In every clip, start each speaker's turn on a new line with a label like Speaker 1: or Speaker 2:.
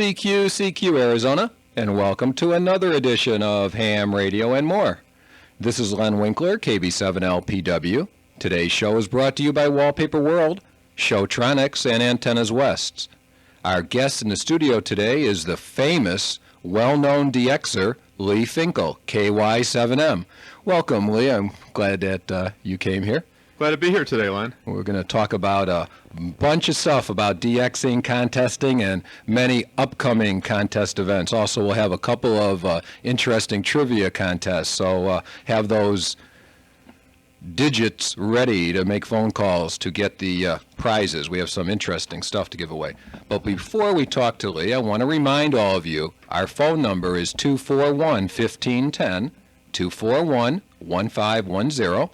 Speaker 1: SBQ CQ Arizona, and welcome to another edition of Ham Radio and More. This is Len Winkler, KB7LPW. Today's show is brought to you by Wallpaper World, Showtronics, and Antennas West. Our guest in the studio today is the famous, well-known DXer, Len Finkel KY7M. Welcome, Lee. I'm glad that you came here.
Speaker 2: Glad to be here today, Len.
Speaker 1: We're going to talk about a bunch of stuff about DXing, contesting, and many upcoming contest events. Also, we'll have a couple of interesting trivia contests, so have those digits ready to make phone calls to get the prizes. We have some interesting stuff to give away. But before we talk to Lee, I want to remind all of you, our phone number is 241-1510, 241-1510.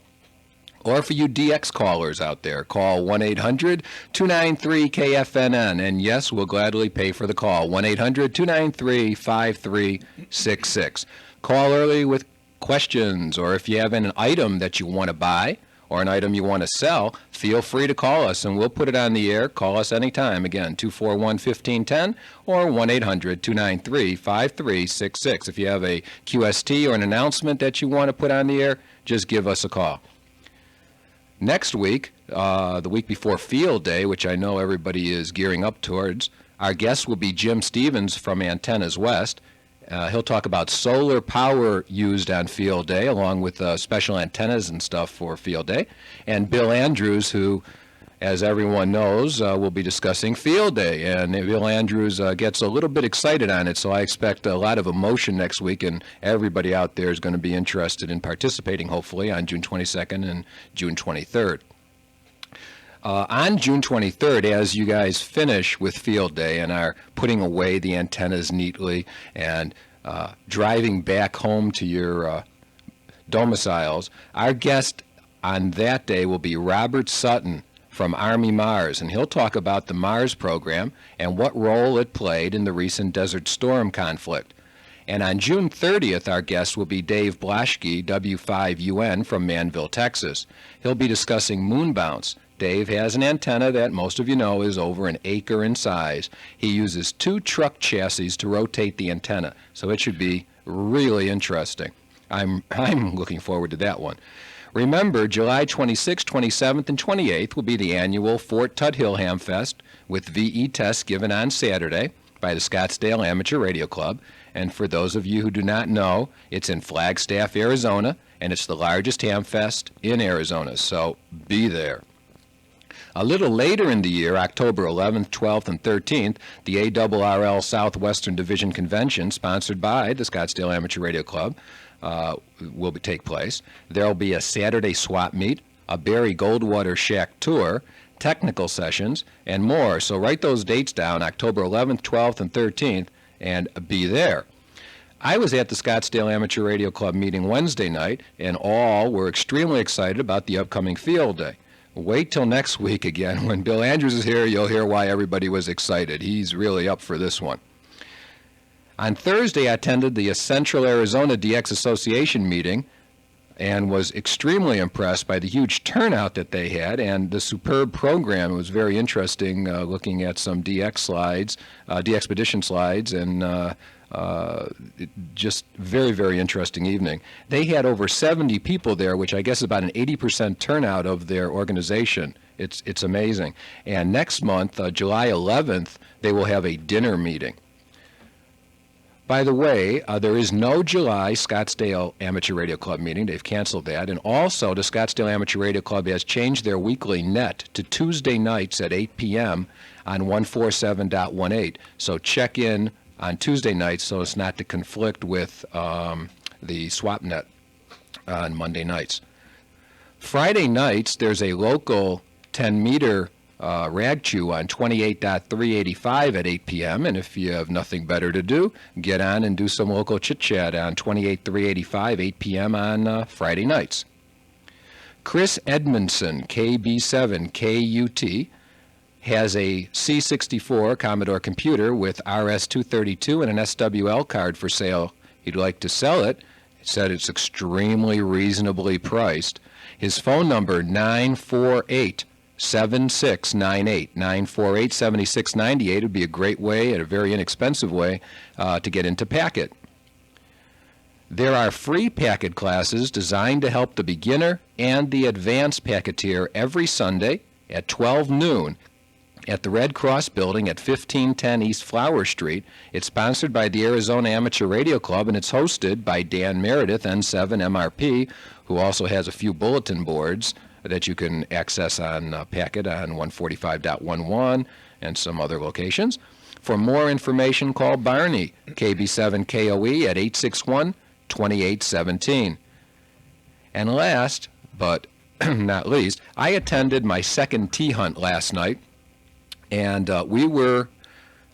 Speaker 1: Or for you DX callers out there, call 1-800-293-KFNN. And yes, we'll gladly pay for the call, 1-800-293-5366. Call early with questions, or if you have an item that you want to buy or an item you want to sell, feel free to call us and we'll put it on the air. Call us anytime. Again, 241-1510 or 1-800-293-5366. If you have a QST or an announcement that you want to put on the air, just give us a call. Next week, the week before Field Day, which I know everybody is gearing up towards, our guest will be Jim Stevens from Antennas West. He'll talk about solar power used on Field Day, along with special antennas and stuff for Field Day. And Bill Andrews, who, as everyone knows, will be discussing Field Day. And Bill Andrews gets a little bit excited on it, so I expect a lot of emotion next week, and everybody out there is going to be interested in participating, hopefully, on June 22nd and June 23rd. On June 23rd, as you guys finish with Field Day and are putting away the antennas neatly and driving back home to your domiciles, our guest on that day will be Robert Sutton from Army Mars, and he'll talk about the Mars program and what role it played in the recent Desert Storm conflict. And on June 30th, our guest will be Dave Blaschke, W5UN from Manville, Texas. He'll be discussing moon bounce. Dave has an antenna that most of you know is over an acre in size. He uses 2 truck chassis to rotate the antenna, so it should be really interesting. I'm looking forward to that one. Remember, July 26th, 27th, and 28th will be the annual Fort Tuthill Hamfest with VE tests given on Saturday by the Scottsdale Amateur Radio Club. And for those of you who do not know, it's in Flagstaff, Arizona, and it's the largest hamfest in Arizona, so be there. A little later in the year, October 11th, 12th, and 13th, the ARRL Southwestern Division Convention, sponsored by the Scottsdale Amateur Radio Club, will take place. There will be a Saturday swap meet, a Barry Goldwater Shack tour, technical sessions, and more. So write those dates down, October 11th, 12th, and 13th, and be there. I was at the Scottsdale Amateur Radio Club meeting Wednesday night, and all were extremely excited about the upcoming Field Day. Wait till next week again. When Bill Andrews is here, you'll hear why everybody was excited. He's really up for this one. On Thursday, I attended the Central Arizona DX Association meeting and was extremely impressed by the huge turnout that they had and the superb program. It was very interesting looking at some DX slides, DXpedition slides, and just very, very interesting evening. They had over 70 people there, which I guess is about an 80% turnout of their organization. It's amazing. And next month, July 11th, they will have a dinner meeting. By the way, there is no July Scottsdale Amateur Radio Club meeting. They've canceled that. And also, the Scottsdale Amateur Radio Club has changed their weekly net to Tuesday nights at 8 p.m. on 147.18. So check in on Tuesday nights so as not to conflict with the swap net on Monday nights. Friday nights, there's a local 10-meter rag chew on 28.385 at 8 p.m. And if you have nothing better to do, get on and do some local chit-chat on 28.385, 8 p.m. on Friday nights. Chris Edmondson, KB7KUT, has a C64 Commodore computer with RS-232 and an SWL card for sale. He'd like to sell it. He said it's extremely reasonably priced. His phone number, 948 948-7698. 948-7698 would be a great way and a very inexpensive way to get into Packet. There are free Packet classes designed to help the beginner and the advanced Packeteer every Sunday at 12 noon at the Red Cross Building at 1510 East Flower Street. It's sponsored by the Arizona Amateur Radio Club, and it's hosted by Dan Meredith, N7MRP, who also has a few bulletin boards that you can access on Packet on 145.11 and some other locations. For more information, call Barney, KB7KOE, at 861-2817. And last, but not least, I attended my second T-hunt last night, and we were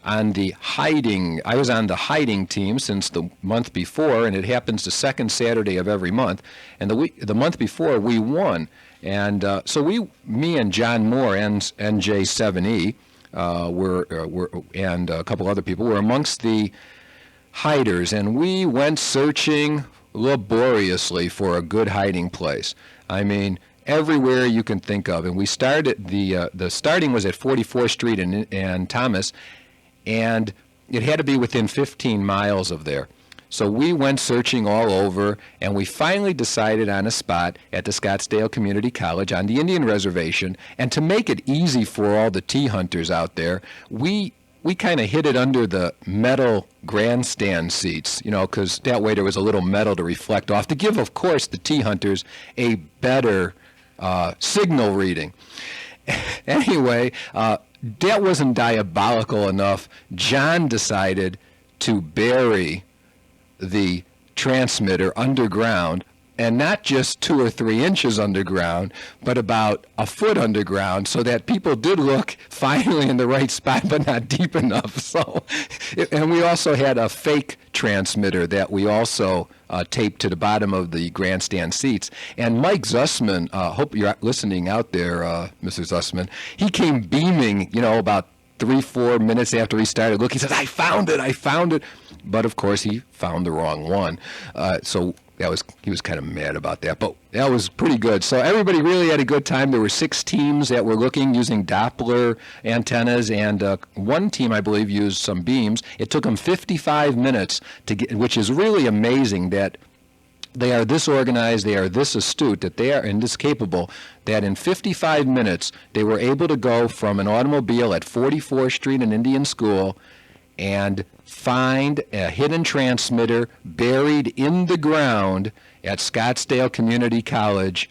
Speaker 1: on the hiding, I was on the hiding team since the month before, and it happens the second Saturday of every month. And the month before, we won. And so me and John Moore, NJ7E, and a couple other people, were amongst the hiders, and we went searching laboriously for a good hiding place. I mean, everywhere you can think of. And we started, the starting was at 44th Street and Thomas, and it had to be within 15 miles of there. So we went searching all over, and we finally decided on a spot at the Scottsdale Community College on the Indian Reservation. And to make it easy for all the T-hunters out there, we kind of hid it under the metal grandstand seats, you know, because that way there was a little metal to reflect off, to give, of course, the T-hunters a better signal reading. Anyway, that wasn't diabolical enough. John decided to bury the transmitter underground, and not just 2 or 3 inches underground, but about a foot underground, so that people did look finally in the right spot, but not deep enough. So, and we also had a fake transmitter that we also taped to the bottom of the grandstand seats. And Mike Zussman, hope you're listening out there, Mr. Zussman, he came beaming, you know, about 3-4 minutes after he started looking. He says, I found it. But of course, he found the wrong one. So he was kind of mad about that, but that was pretty good. So everybody really had a good time. There were 6 teams that were looking using Doppler antennas, and one team, I believe, used some beams. It took them 55 minutes to get, which is really amazing that they are this organized, they are this astute, that they are and this capable, that in 55 minutes they were able to go from an automobile at 44th Street and Indian School and find a hidden transmitter buried in the ground at Scottsdale Community College.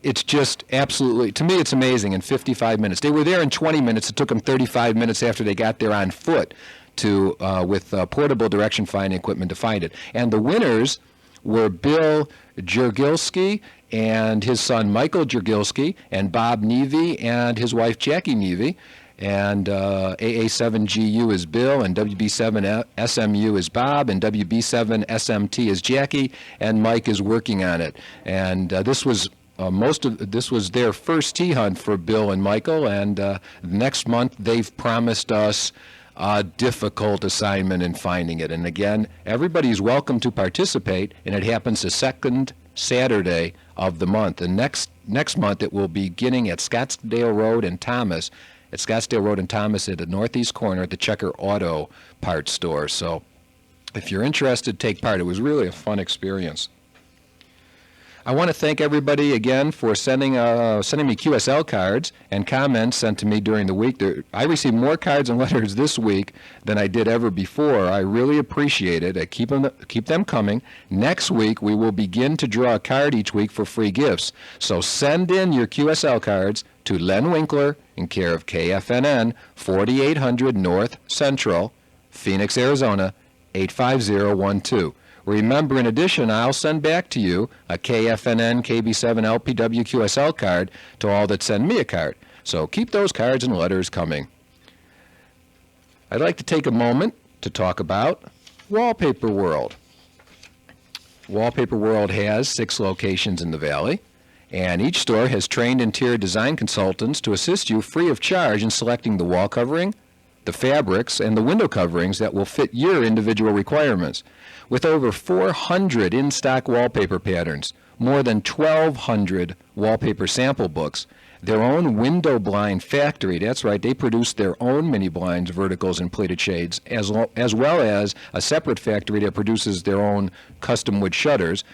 Speaker 1: It's just absolutely, to me, it's amazing in 55 minutes. They were there in 20 minutes. It took them 35 minutes after they got there on foot to with portable direction finding equipment to find it. And the winners were Bill Jurgilski and his son Michael Jurgilski, and Bob Nevey and his wife Jackie Nevey. And AA7GU is Bill, and WB7SMU is Bob, and WB7SMT is Jackie, and Mike is working on it. And this was this was their first T-hunt for Bill and Michael, and next month they've promised us a difficult assignment in finding it. And again, everybody's welcome to participate, and it happens the second Saturday of the month. And next month it will be beginning at Scottsdale Road and Thomas. At Scottsdale Road and Thomas at the northeast corner at the Checker Auto Parts store. So if you're interested, take part. It was really a fun experience. I want to thank everybody again for sending me QSL cards and comments sent to me during the week. I received more cards and letters this week than I did ever before. I really appreciate it. Keep them coming. Next week, we will begin to draw a card each week for free gifts. So send in your QSL cards to Len Winkler in care of KFNN, 4800 North Central, Phoenix, Arizona, 85012. Remember, in addition, I'll send back to you a KFNN KB7 LPW QSL card to all that send me a card. So keep those cards and letters coming. I'd like to take a moment to talk about Wallpaper World. Wallpaper World has 6 locations in the Valley, and each store has trained interior design consultants to assist you free of charge in selecting the wall covering, the fabrics, and the window coverings that will fit your individual requirements. With over 400 in-stock wallpaper patterns, more than 1,200 wallpaper sample books, their own window blind factory. That's right, they produce their own mini blinds, verticals, and plated shades, as well as a separate factory that produces their own custom wood shutters,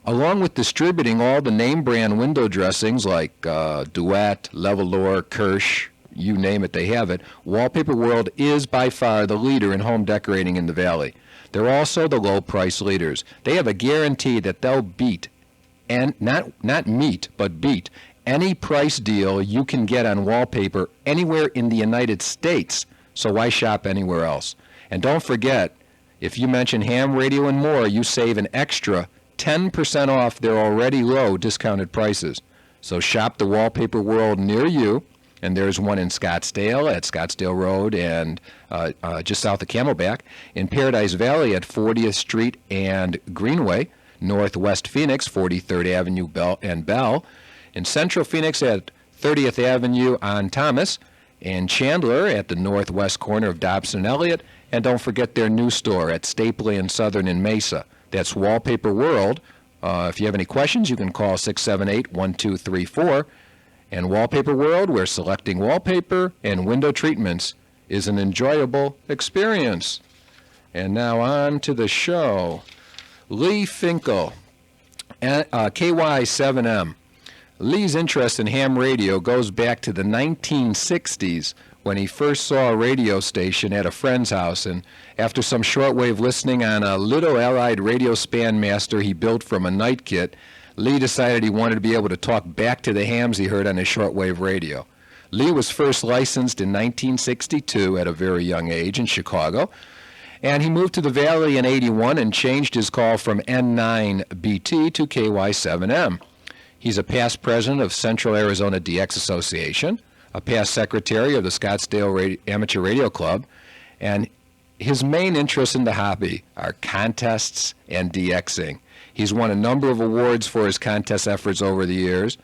Speaker 1: along with distributing all the name brand window dressings like Duet, Levalor, Kirsch, you name it, they have it. Wallpaper World is by far the leader in home decorating in the Valley. They're also the low price leaders. They have a guarantee that they'll beat, and not meet, but beat, any price deal you can get on wallpaper anywhere in the United States. So why shop anywhere else? And don't forget, if you mention Ham Radio and More, you save an extra 10% off their already low discounted prices. So shop the Wallpaper World near you, and there's one in Scottsdale at Scottsdale Road and just south of Camelback, in Paradise Valley at 40th Street and Greenway, Northwest Phoenix, 43rd Avenue and Bell, in Central Phoenix at 30th Avenue on Thomas, in Chandler at the northwest corner of Dobson and Elliott, and don't forget their new store at Stapley and Southern in Mesa. That's Wallpaper World. If you have any questions, you can call 678-1234. And Wallpaper World, where selecting wallpaper and window treatments is an enjoyable experience. And now on to the show. Lee Finkel, KY7M. Lee's interest in ham radio goes back to the 1960s when he first saw a radio station at a friend's house, and after some shortwave listening on a little Allied radio span master he built from a night kit, Lee decided he wanted to be able to talk back to the hams he heard on his shortwave radio. Lee was first licensed in 1962 at a very young age in Chicago, and he moved to the Valley in '81 and changed his call from N9BT to KY7M. He's a past president of Central Arizona DX Association, a past secretary of the Scottsdale Amateur Radio Club, and his main interests in the hobby are contests and DXing. He's won a number of awards for his contest efforts over the years,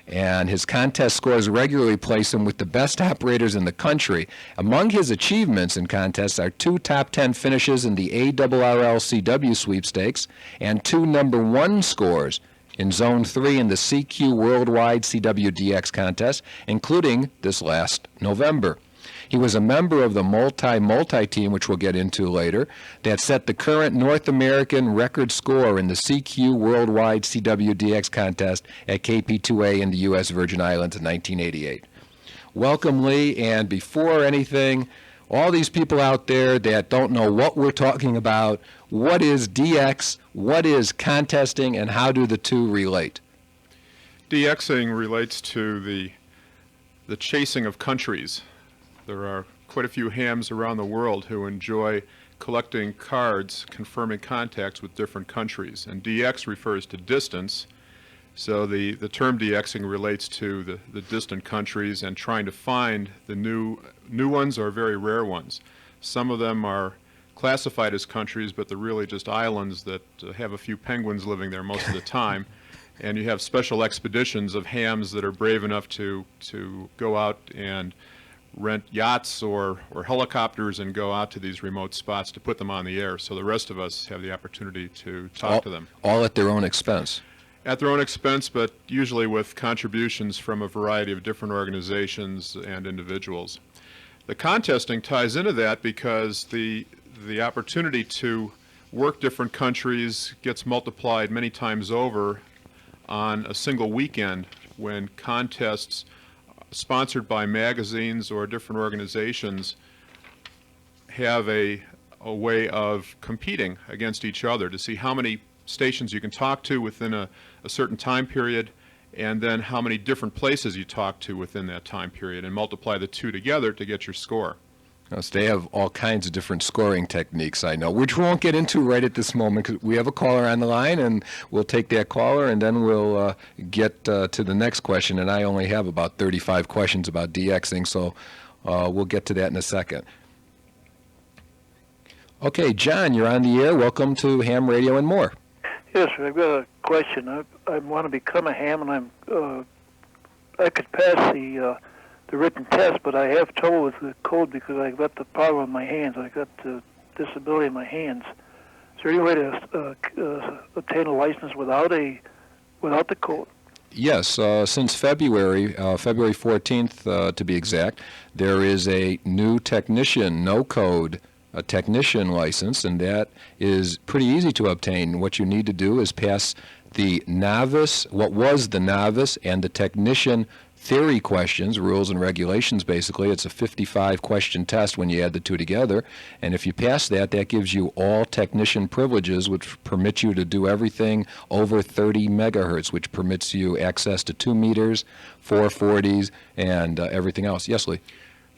Speaker 1: and his contest scores regularly place him with the best operators in the country. Among his achievements in contests are 2 top 10 finishes in the ARRL CW sweepstakes and 2 number 1 scores in Zone 3 in the CQ Worldwide CWDX contest, including this last November. He was a member of the multi team, which we'll get into later, that set the current North American record score in the CQ Worldwide CWDX contest at KP2A in the U.S. Virgin Islands in 1988. Welcome, Lee, and before anything, all these people out there that don't know what we're talking about, what is DX, what is contesting, and how do the two relate?
Speaker 2: DXing relates to the chasing of countries. There are quite a few hams around the world who enjoy collecting cards confirming contacts with different countries. And DX refers to distance, so the term DXing relates to the distant countries and trying to find the new ones or very rare ones. Some of them are classified as countries, but they're really just islands that have a few penguins living there most of the time. And you have special expeditions of hams that are brave enough to go out and rent yachts or helicopters and go out to these remote spots to put them on the air, so the rest of us have the opportunity to talk to them.
Speaker 1: All at their own expense?
Speaker 2: At their own expense, but usually with contributions from a variety of different organizations and individuals. The contesting ties into that because the opportunity to work different countries gets multiplied many times over on a single weekend when contests sponsored by magazines or different organizations have a way of competing against each other to see how many stations you can talk to within a certain time period, and then how many different places you talk to within that time period, and multiply the two together to get your score.
Speaker 1: So they have all kinds of different scoring techniques, I know, which we won't get into right at this moment because we have a caller on the line, and we'll take that caller, and then we'll get to the next question. And I only have about 35 questions about DXing, so we'll get to that in a second. Okay, John, you're on the air. Welcome to Ham Radio and More.
Speaker 3: Yes, I've got a question. I want to become a ham, and I could pass the written test, but I have trouble with the code because I've got the problem in my hands. I've got the disability in my hands. Is there any way to obtain a license without the code?
Speaker 1: Yes, since February 14th to be exact, there is a new technician, no code, a technician license, and that is pretty easy to obtain. What you need to do is pass the novice, what was the novice and the technician theory questions, rules and regulations basically. It's a 55-question test when you add the two together, and if you pass that, that gives you all technician privileges, which permits you to do everything over 30 megahertz, which permits you access to 2 meters, 440s, and everything else. Yes, Lee?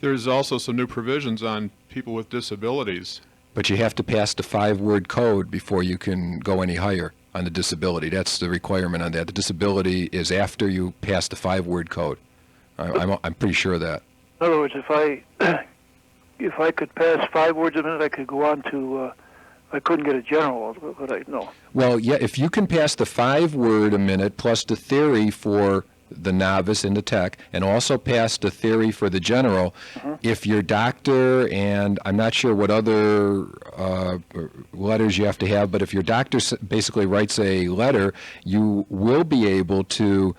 Speaker 2: There's also some new provisions on people with disabilities.
Speaker 1: But you have to pass the 5-word code before you can go any higher on the disability. That's the requirement on that. The disability is after you pass the 5-word code. I'm pretty sure of that.
Speaker 3: In other words, if I could pass 5 words a minute, I could go on to. I couldn't get a general, but I know.
Speaker 1: Well, yeah, if you can pass the 5-word a minute plus the theory for the novice and the tech, and also pass the theory for the general, if your doctor, and I'm not sure what other letters you have to have, but if your doctor basically writes a letter, you will be able to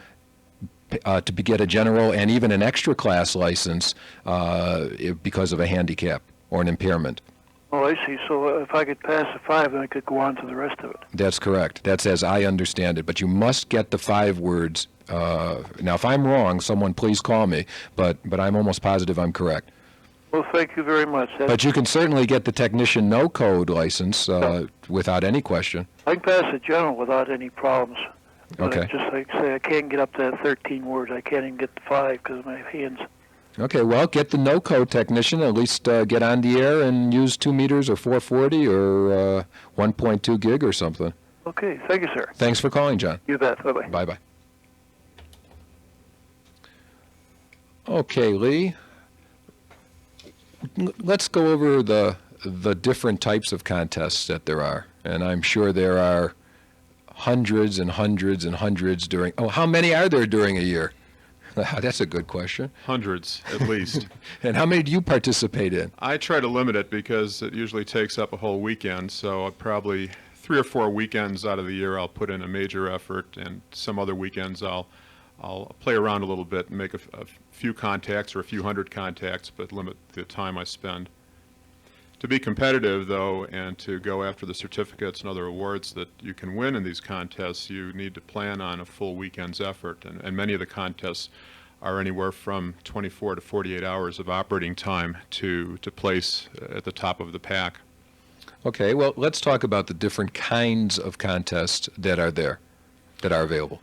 Speaker 1: get a general and even an extra class license because of a handicap or an impairment.
Speaker 3: Oh, I see. So if I could pass the 5, then I could go on to the rest of it.
Speaker 1: That's correct. That's as I understand it. But you must get the 5 words. Now, if I'm wrong, someone please call me, but I'm almost positive I'm correct.
Speaker 3: Well, thank you very much.
Speaker 1: But you can certainly get the technician no-code license without any question.
Speaker 3: I can pass the general without any problems. But
Speaker 1: Okay.
Speaker 3: just like I say, I can't get up to that 13 words. I can't even get to 5 because of my hands.
Speaker 1: Okay, well, get the no-code technician, at least get on the air and use 2 meters or 440 or 1.2 gig or something.
Speaker 3: Okay, thank you, sir.
Speaker 1: Thanks for calling, John.
Speaker 3: You bet. Bye-bye.
Speaker 1: Bye-bye. Okay, Lee, let's go over the different types of contests that there are. And I'm sure there are hundreds and hundreds and hundreds during, how many are there during a year? That's a good question.
Speaker 2: Hundreds, at least.
Speaker 1: And how many do you participate in?
Speaker 2: I try to limit it because it usually takes up a whole weekend, so probably 3 or 4 weekends out of the year I'll put in a major effort, and some other weekends I'll play around a little bit and make a few contacts or a few hundred contacts, but limit the time I spend. To be competitive, though, and to go after the certificates and other awards that you can win in these contests, you need to plan on a full weekend's effort, and many of the contests are anywhere from 24 to 48 hours of operating time to place at the top of the pack.
Speaker 1: Okay, well, let's talk about the different kinds of contests that are there, that are available.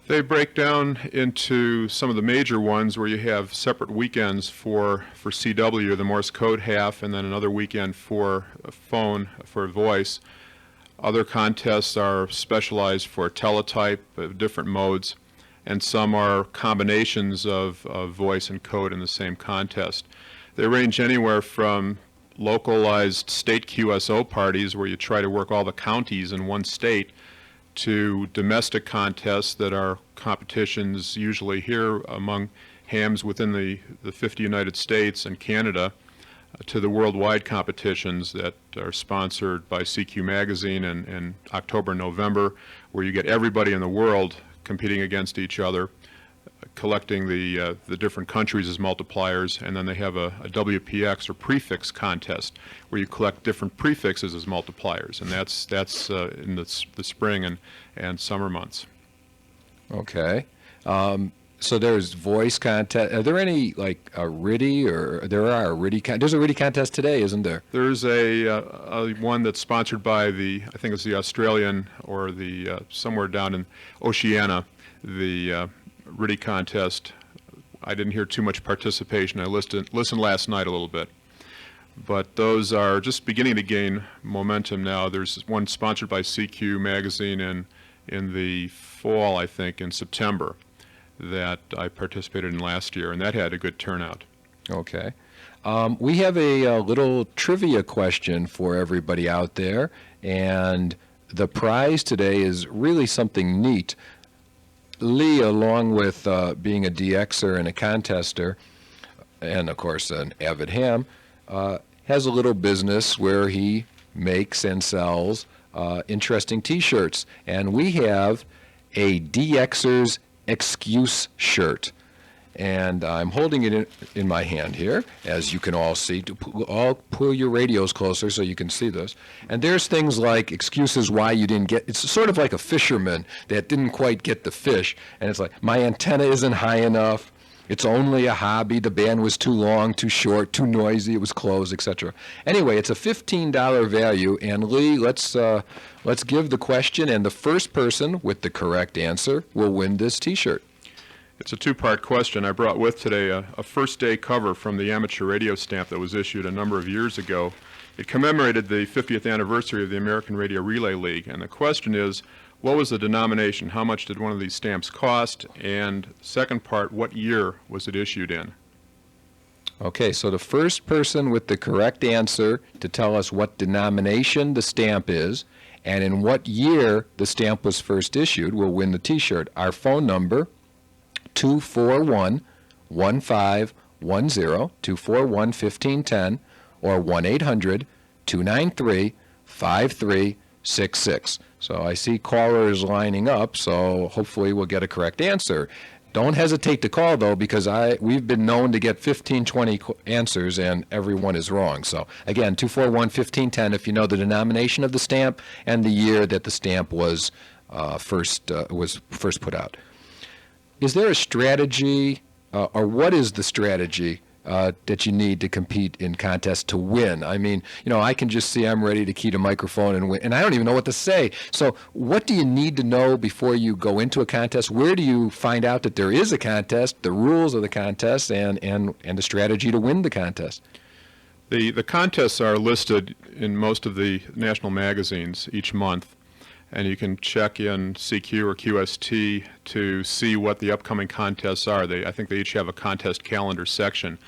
Speaker 2: They break down into some of the major ones where you have separate weekends for CW, the Morse Code half, and then another weekend for phone, for voice. Other contests are specialized for teletype, different modes, and some are combinations of voice and code in the same contest. They range anywhere from localized state QSO parties where you try to work all the counties in one state, to domestic contests that are competitions usually here among hams within the 50 United States and Canada, to the worldwide competitions that are sponsored by CQ Magazine in October and November, where you get everybody in the world competing against each other, collecting the different countries as multipliers, and then they have a WPX or prefix contest where you collect different prefixes as multipliers, and that's in the spring and summer months.
Speaker 1: Okay. So there's voice contest. Are there any like a RIDI or there are a RIDI? There's a RIDI contest today, isn't there?
Speaker 2: There's a one that's sponsored by I think it's the Australian or the somewhere down in Oceania, the RIDI contest. I didn't hear too much participation. I listened last night a little bit. But those are just beginning to gain momentum now. There's one sponsored by CQ Magazine in the fall, I think, in September, that I participated in last year, and that had a good turnout.
Speaker 1: Okay. We have a little trivia question for everybody out there, and the prize today is really something neat. Lee, along with being a DXer and a contester, and of course an avid ham, has a little business where he makes and sells interesting T-shirts. And we have a DXer's excuse shirt. And I'm holding it in my hand here, as you can all see. All pull your radios closer so you can see this. And there's things like excuses why you didn't get. It's sort of like a fisherman that didn't quite get the fish. And it's like, my antenna isn't high enough. It's only a hobby. The band was too long, too short, too noisy. It was closed, etc. Anyway, it's a $15 value. And Lee, let's give the question, and the first person with the correct answer will win this T-shirt.
Speaker 2: It's a two-part question. I brought with today a first-day cover from the amateur radio stamp that was issued a number of years ago. It commemorated the 50th anniversary of the American Radio Relay League, and the question is, what was the denomination? How much did one of these stamps cost? And second part, what year was it issued in?
Speaker 1: Okay, so the first person with the correct answer to tell us what denomination the stamp is and in what year the stamp was first issued will win the T-shirt. Our phone number, 241-1510, 241-1510, or 1-800-293-5366. So I see callers lining up, so hopefully we'll get a correct answer. Don't hesitate to call, though, because we've been known to get 15, 20 answers, and everyone is wrong. So, again, 241-1510 if you know the denomination of the stamp and the year that the stamp was first put out. Is there a strategy, or what is the strategy that you need to compete in contests to win? I mean, I can just see I'm ready to key to microphone and win, and I don't even know what to say. So what do you need to know before you go into a contest? Where do you find out that there is a contest, the rules of the contest, and the strategy to win the contest?
Speaker 2: The contests are listed in most of the national magazines each month, and you can check in CQ or QST to see what the upcoming contests are. I think they each have a contest calendar section.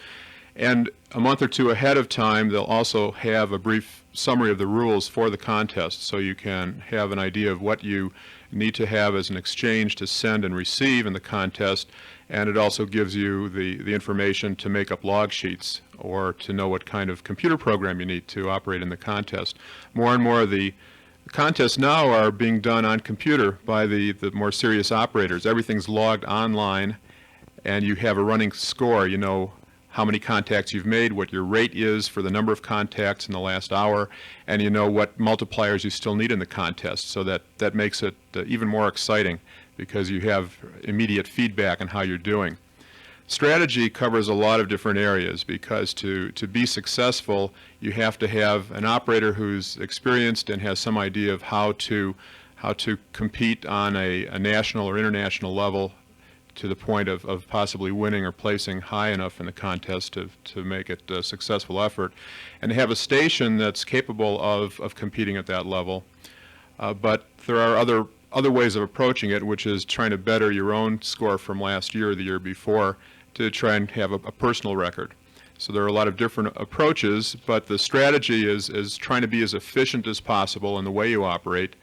Speaker 2: And a month or two ahead of time, they'll also have a brief summary of the rules for the contest, so you can have an idea of what you need to have as an exchange to send and receive in the contest, and it also gives you the information to make up log sheets or to know what kind of computer program you need to operate in the contest. More and more of the contests now are being done on computer by the more serious operators. Everything's logged online, and you have a running score. You know how many contacts you've made, what your rate is for the number of contacts in the last hour, and you know what multipliers you still need in the contest. So that makes it even more exciting because you have immediate feedback on how you're doing. Strategy covers a lot of different areas because to be successful, you have to have an operator who's experienced and has some idea of how to compete on a national or international level to the point of possibly winning or placing high enough in the contest to make it a successful effort, and have a station that's capable of competing at that level. But there are other ways of approaching it, which is trying to better your own score from last year or the year before to try and have a personal record. So there are a lot of different approaches, but the strategy is trying to be as efficient as possible in the way you operate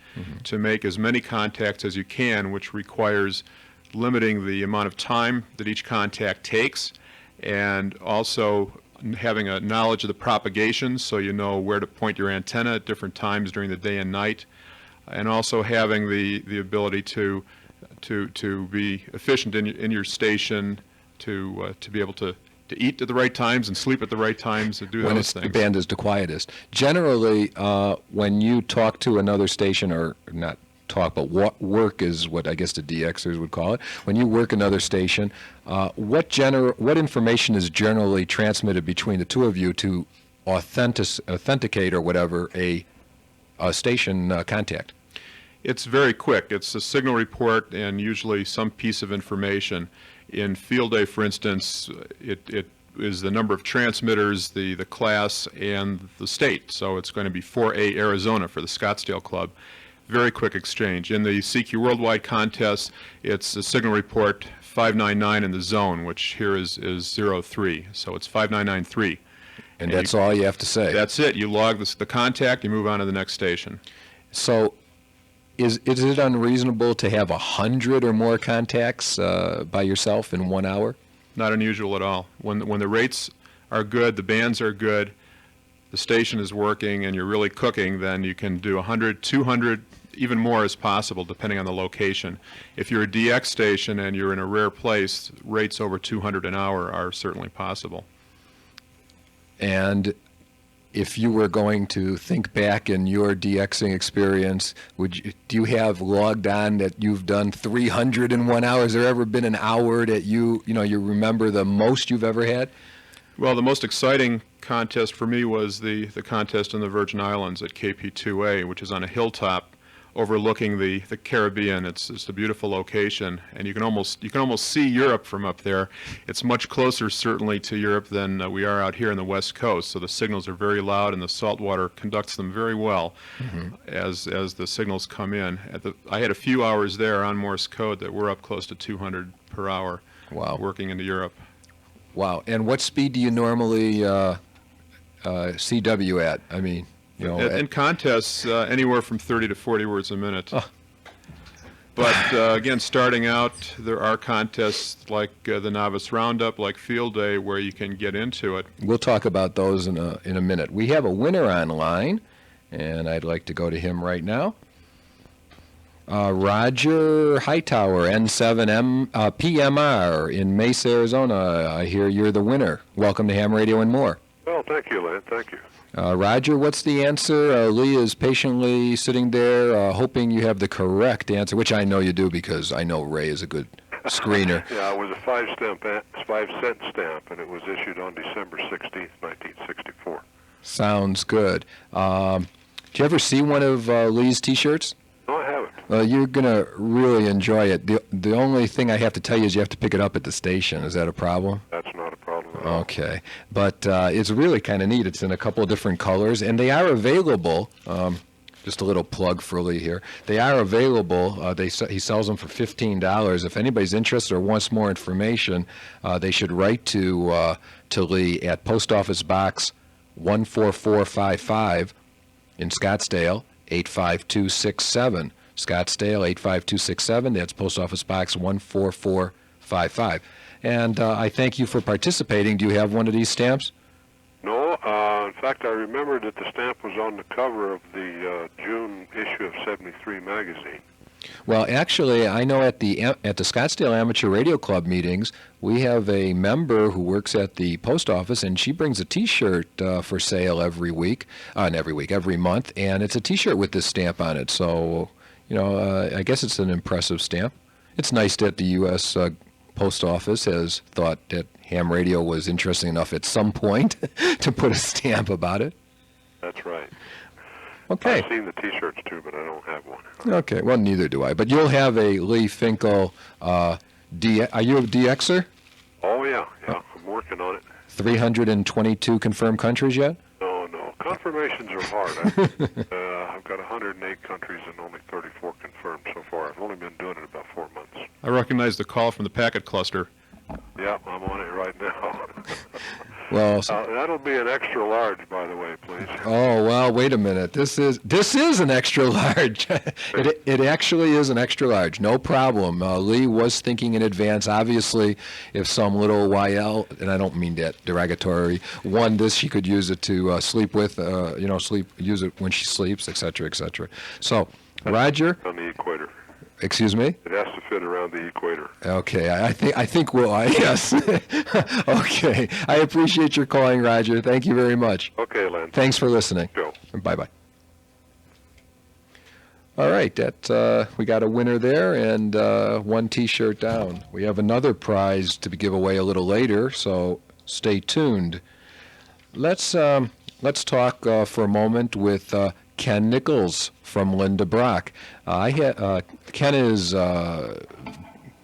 Speaker 2: to make as many contacts as you can, which requires limiting the amount of time that each contact takes, and also having a knowledge of the propagation so you know where to point your antenna at different times during the day and night, and also having the ability to be efficient in your station, to be able to eat at the right times and sleep at the right times, to do
Speaker 1: when
Speaker 2: those things.
Speaker 1: The band is the quietest. Generally, when you talk to another station, or not talk, but work is what I guess the DXers would call it. When you work another station, what information is generally transmitted between the two of you to authenticate or whatever a station contact?
Speaker 2: It's very quick. It's a signal report and usually some piece of information. In field day, for instance, it is the number of transmitters, the class, and the state. So it's going to be 4A Arizona for the Scottsdale Club. Very quick exchange. In the CQ Worldwide contest, it's a signal report 599 in the zone, which here is 03. So it's 5993.
Speaker 1: And that's all you have to say.
Speaker 2: That's it. You log the contact, you move on to the next station.
Speaker 1: So is it unreasonable to have 100 or more contacts by yourself in 1 hour?
Speaker 2: Not unusual at all. When the rates are good, the bands are good, the station is working, and you're really cooking, then you can do 100, 200, even more is possible depending on the location. If you're a DX station and you're in a rare place, rates over 200 an hour are certainly possible.
Speaker 1: And if you were going to think back in your DXing experience, do you have logged on that you've done 301 hours? Has there ever been an hour that you remember the most you've ever had?
Speaker 2: Well, the most exciting contest for me was the contest in the Virgin Islands at KP2A, which is on a hilltop overlooking the Caribbean. It's a beautiful location, and you can almost see Europe from up there. It's much closer, certainly, to Europe than we are out here on the West Coast. So the signals are very loud, and the saltwater conducts them very well as the signals come in. I had a few hours there on Morse Code that were up close to 200 per hour.
Speaker 1: Wow.
Speaker 2: Working into Europe.
Speaker 1: Wow. And what speed do you normally CW at? I mean,
Speaker 2: in contests, anywhere from 30 to 40 words a minute.
Speaker 1: Oh.
Speaker 2: But again, starting out, there are contests like the Novice Roundup, like Field Day, where you can get into it.
Speaker 1: We'll talk about those in a minute. We have a winner online, and I'd like to go to him right now. Roger Hightower, N7M PMR in Mesa, Arizona. I hear you're the winner. Welcome to Ham Radio and More.
Speaker 4: Well, thank you, Len. Thank you.
Speaker 1: Roger, what's the answer? Lee is patiently sitting there hoping you have the correct answer, which I know you do because I know Ray is a good screener.
Speaker 4: Yeah, it was a 5-cent stamp, and it was issued on December 16th, 1964.
Speaker 1: Sounds good. Did you ever see one of Lee's T-shirts?
Speaker 4: No, I haven't.
Speaker 1: You're going to really enjoy it. The only thing I have to tell you is you have to pick it up at the station. Is that a problem?
Speaker 4: That's not a problem at all.
Speaker 1: Okay. But it's really kind of neat. It's in a couple of different colors, and they are available. Just a little plug for Lee here. They are available. He sells them for $15. If anybody's interested or wants more information, they should write to Lee at Post Office Box 14455 in Scottsdale, 85267. Scottsdale, 85267. That's Post Office Box 14455. And I thank you for participating. Do you have one of these stamps?
Speaker 4: No. In fact, I remembered that the stamp was on the cover of the June issue of 73 magazine.
Speaker 1: Well, actually, I know at the Scottsdale Amateur Radio Club meetings, we have a member who works at the post office, and she brings a T-shirt for sale every month, and it's a T-shirt with this stamp on it. So, I guess it's an impressive stamp. It's nice that the U.S. Post Office has thought that ham radio was interesting enough at some point to put a stamp about it.
Speaker 4: That's right.
Speaker 1: Okay.
Speaker 4: I've seen the T-shirts too, but I don't have one.
Speaker 1: Okay. Well, neither do I. But you'll have a Lee Finkel. Are you a DXer?
Speaker 4: Oh yeah. I'm working on it.
Speaker 1: 322 confirmed countries yet?
Speaker 4: No. Confirmations are hard. I've got 108 countries and only 34 confirmed so far. I've only been doing it about 4 months.
Speaker 2: I recognize the call from the packet cluster.
Speaker 4: Yeah, I'm on it right now.
Speaker 1: Well,
Speaker 4: that'll be an extra large, by the way, please.
Speaker 1: Oh, well, wait a minute. This is an extra large. It actually is an extra large. No problem. Lee was thinking in advance. Obviously, if some little YL, and I don't mean that derogatory, won this, she could use it to sleep with, use it when she sleeps, et cetera, et cetera. So, Roger.
Speaker 4: On the equator.
Speaker 1: Excuse me?
Speaker 4: It has to fit around the equator.
Speaker 1: Okay, I think yes. Okay, I appreciate your calling, Roger. Thank you very much.
Speaker 4: Okay, Len.
Speaker 1: Thanks for listening.
Speaker 4: Go.
Speaker 1: Bye-bye. All right, we got a winner there and one T-shirt down. We have another prize to give away a little later, so stay tuned. Let's talk for a moment with Ken Nichols from Linda Brock. Ken has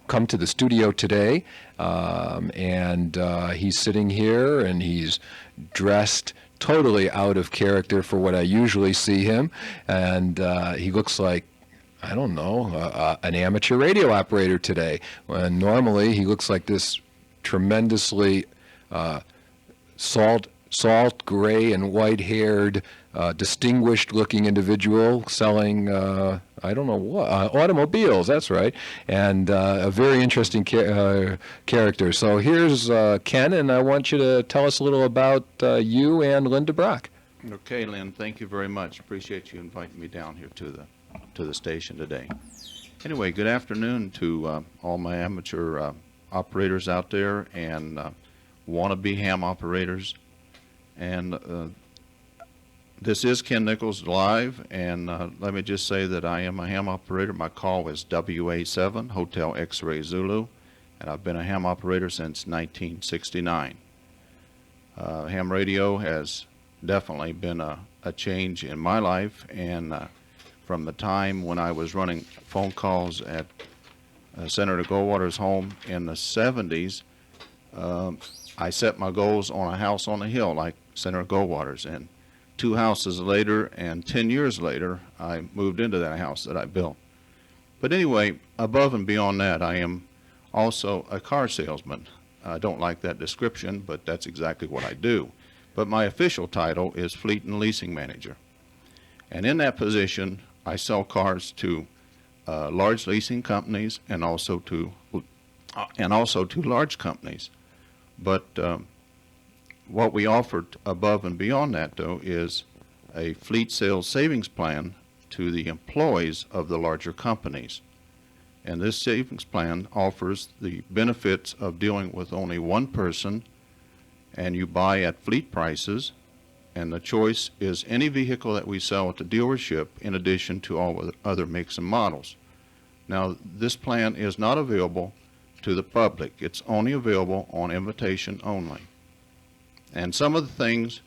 Speaker 1: come to the studio today, and he's sitting here, and he's dressed totally out of character for what I usually see him, and he looks like, I don't know, an amateur radio operator today. When normally he looks like this tremendously salt gray and white-haired, distinguished-looking individual selling, I don't know what, automobiles, that's right, and a very interesting character. So here's Ken, and I want you to tell us a little about you and Linda Brock.
Speaker 5: Okay, Len, thank you very much. Appreciate you inviting me down here to the to the station today. Anyway, good afternoon to all my amateur operators out there and wannabe ham operators. And this is Ken Nichols live, and let me just say that I am a ham operator. My call is WA7 Hotel X-Ray Zulu, and I've been a ham operator since 1969. Ham radio has definitely been a change in my life, and from the time when I was running phone calls at Senator Goldwater's home in the 70s, I set my goals on a house on a hill like Senator Goldwater's, and 2 houses later and 10 years later I moved into that house that I built. But anyway, above and beyond that, I am also a car salesman. I don't like that description, but that's exactly what I do. But my official title is Fleet and Leasing Manager. And in that position, I sell cars to large leasing companies and also to large companies. But what we offered above and beyond that, though, is a fleet sales savings plan to the employees of the larger companies. And this savings plan offers the benefits of dealing with only one person, and you buy at fleet prices, and the choice is any vehicle that we sell at the dealership in addition to all other makes and models. Now, this plan is not available to the public. It's only available on invitation only. And some of the things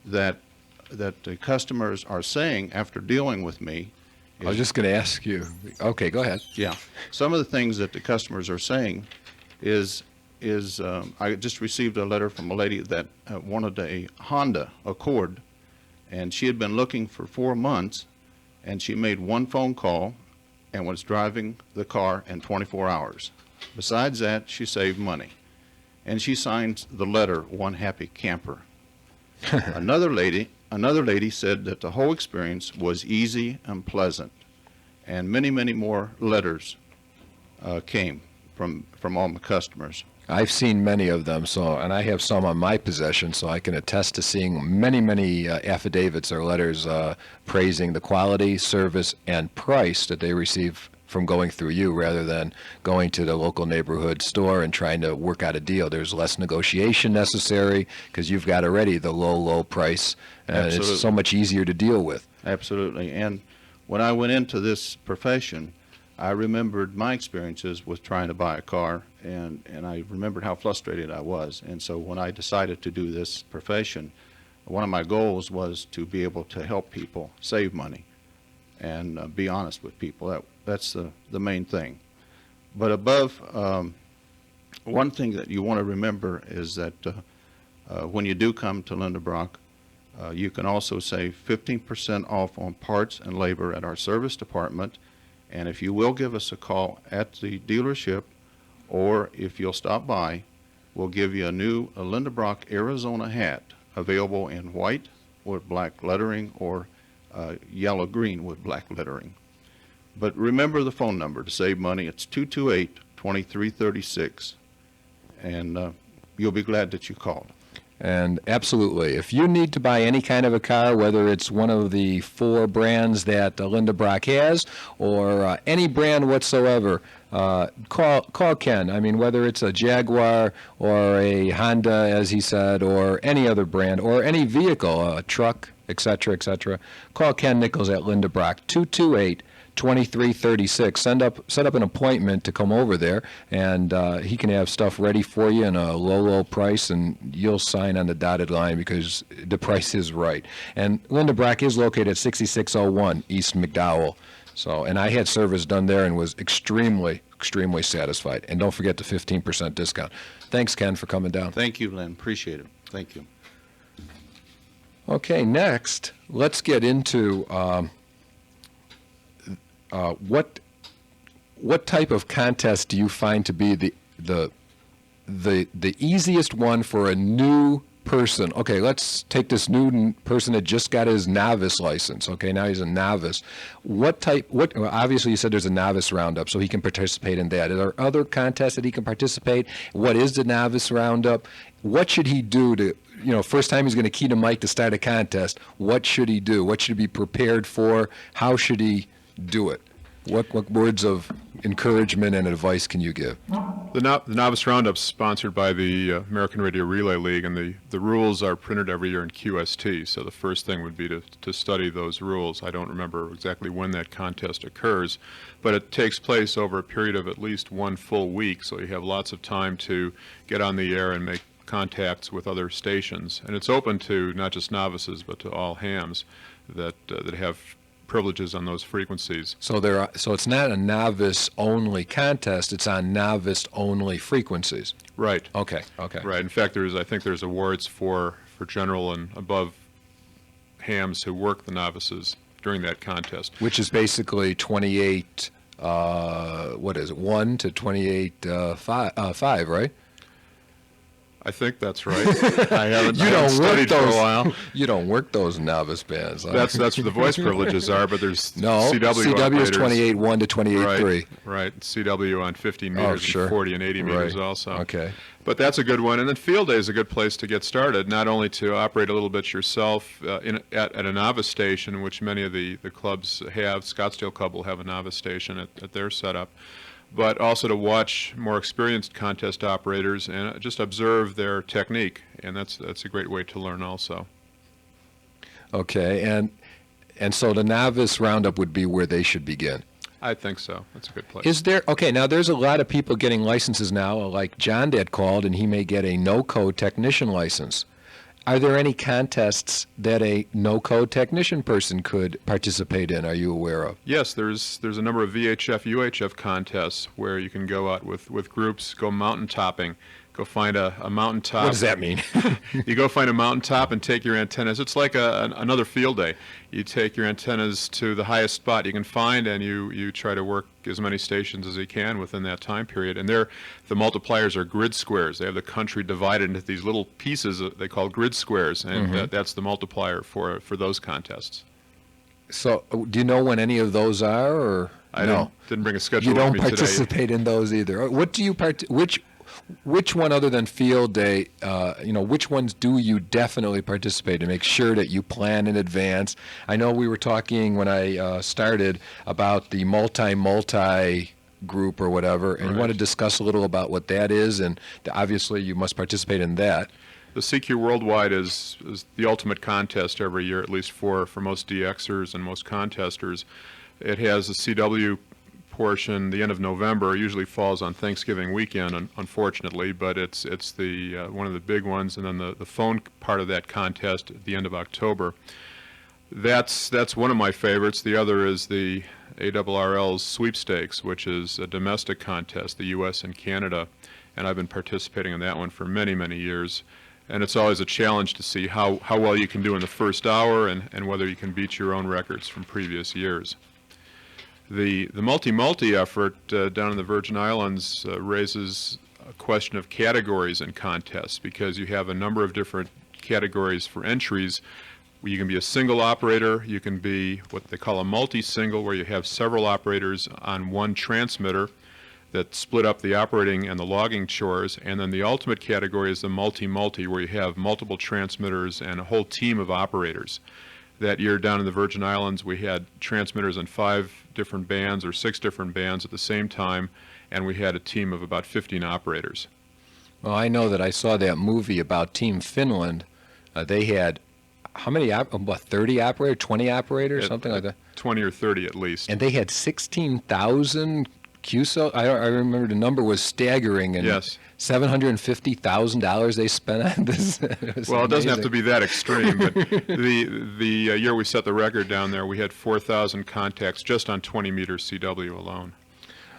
Speaker 5: that the customers are saying after dealing with me
Speaker 1: I was just going to ask you. Okay, go ahead.
Speaker 5: Yeah. Some of the things that the customers are saying is I just received a letter from a lady that wanted a Honda Accord, and she had been looking for 4 months, and she made one phone call and was driving the car in 24 hours. Besides that, she saved money. And she signed the letter, One Happy Camper. Another lady said that the whole experience was easy and pleasant. And many, many more letters came from all my customers.
Speaker 1: I've seen many of them, and I have some on my possession, so I can attest to seeing many affidavits or letters praising the quality, service, and price that they receive from going through you rather than going to the local neighborhood store and trying to work out a deal. There's less negotiation necessary because you've got already the low price, and
Speaker 5: Absolutely.
Speaker 1: it's so much easier to deal with.
Speaker 5: Absolutely. And when I went into this profession, I remembered my experiences with trying to buy a car, and I remembered how frustrated I was. And so when I decided to do this profession, one of my goals was to be able to help people save money and be honest with people. That's the main thing. But above, one thing that you want to remember is that when you do come to Lindenbrock, you can also save 15% off on parts and labor at our service department. And if you will give us a call at the dealership, or if you'll stop by, we'll give you a new Lindenbrock Arizona hat available in white with black lettering or yellow-green with black lettering. But remember the phone number to save money. It's 228-2336, and you'll be glad that you called.
Speaker 1: And absolutely, if you need to buy any kind of a car, whether it's one of the 4 brands that Lindenbrock has or any brand whatsoever, call Ken. I mean, whether it's a Jaguar or a Honda, as he said, or any other brand, or any vehicle, a truck, etc., call Ken Nichols at Lindenbrock, 228-2336. Set up an appointment to come over there, and he can have stuff ready for you in a low price, and you'll sign on the dotted line because the price is right. And Lindenbrock is located at 6601 East McDowell. So, and I had service done there and was extremely satisfied. And don't forget the 15% discount. Thanks, Ken, for coming down.
Speaker 5: Thank you, Len. Appreciate it. Thank you.
Speaker 1: Okay, next, let's get into what type of contest do you find to be the easiest one for a new person? Okay, let's take this new person that just got his novice license. Okay, now he's a novice. Well, obviously you said there's a novice roundup, so he can participate in that. Are there other contests that he can participate? What is the novice roundup? What should he do to, first time he's going to key to mic to start a contest, what should he do? What should he be prepared for? How should he do it. What words of encouragement and advice can you give?
Speaker 2: The Novice Roundup's sponsored by the American Radio Relay League, and the rules are printed every year in QST, so the first thing would be to study those rules. I don't remember exactly when that contest occurs, but it takes place over a period of at least one full week, so you have lots of time to get on the air and make contacts with other stations. And it's open to not just novices, but to all hams that have privileges on those frequencies.
Speaker 1: So so it's not a novice-only contest, it's on novice-only frequencies.
Speaker 2: Right.
Speaker 1: Okay.
Speaker 2: Right. In fact, I think there's awards for general and above hams who work the novices during that contest.
Speaker 1: Which is basically 28, what is it, 1 to 28, 5, right?
Speaker 2: I think that's right. I haven't studied for a while.
Speaker 1: You don't work those novice bands. Huh?
Speaker 2: That's what the voice privileges are, but there's
Speaker 1: no, CW is 28.1 to 28.3.
Speaker 2: Right. CW on 15 meters
Speaker 1: sure.
Speaker 2: and 40 and 80 meters also.
Speaker 1: Okay.
Speaker 2: But that's a good one. And then field day is a good place to get started, not only to operate a little bit yourself at a novice station, which many of the clubs have. Scottsdale Club will have a novice station at their setup, but also to watch more experienced contest operators and just observe their technique, and that's a great way to learn also.
Speaker 1: Okay, and so the novice roundup would be where they should begin.
Speaker 2: I think so. That's a good place.
Speaker 1: Is there, okay, now there's a lot of people getting licenses now, like John that called, and he may get a no-code technician license. Are there any contests that a no-code technician person could participate in? Are you aware of?
Speaker 2: Yes, there's a number of VHF, UHF contests where you can go out with groups, go mountain topping, go find a mountaintop.
Speaker 1: What does that mean?
Speaker 2: You go find a mountaintop and take your antennas. It's like another field day. You take your antennas to the highest spot you can find, and you try to work as many stations as you can within that time period. And the multipliers are grid squares. They have the country divided into these little pieces that they call grid squares, and that's the multiplier for those contests.
Speaker 1: So, do you know when any of those are, or
Speaker 2: I
Speaker 1: no?
Speaker 2: Didn't bring a schedule
Speaker 1: You don't
Speaker 2: with me
Speaker 1: participate in those either. What do you which one other than field day, which ones do you definitely participate in? Make sure that you plan in advance. I know we were talking when I started about the multi group or whatever, and you want to discuss a little about what that is, and obviously you must participate in that.
Speaker 2: The CQ Worldwide is the ultimate contest every year, at least for most DXers and most contesters. It has a CW portion. The end of November usually falls on Thanksgiving weekend, unfortunately, but it's the one of the big ones. And then the phone part of that contest at the end of October. That's one of my favorites. The other is the ARRL's sweepstakes, which is a domestic contest, the U.S. and Canada, and I've been participating in that one for many, many years. And it's always a challenge to see how well you can do in the first hour and whether you can beat your own records from previous years. The multi effort down in the Virgin Islands raises a question of categories in contests, because you have a number of different categories for entries. You can be a single operator, you can be what they call a multi-single, where you have several operators on one transmitter that split up the operating and the logging chores, and then the ultimate category is the multi-multi, where you have multiple transmitters and a whole team of operators. That year down in the Virgin Islands, we had transmitters in 5 different bands or 6 different bands at the same time, and we had a team of about 15 operators.
Speaker 1: Well, I know that I saw that movie about Team Finland. They had, how many, about 30 operators, 20 operators, something like that?
Speaker 2: 20 or 30 at least.
Speaker 1: And they had 16,000 QSO. I remember the number was staggering, and
Speaker 2: yes.
Speaker 1: $750,000 they spent on this.
Speaker 2: Well, it doesn't have to be that extreme, but the year we set the record down there, we had 4,000 contacts just on 20-meter CW alone.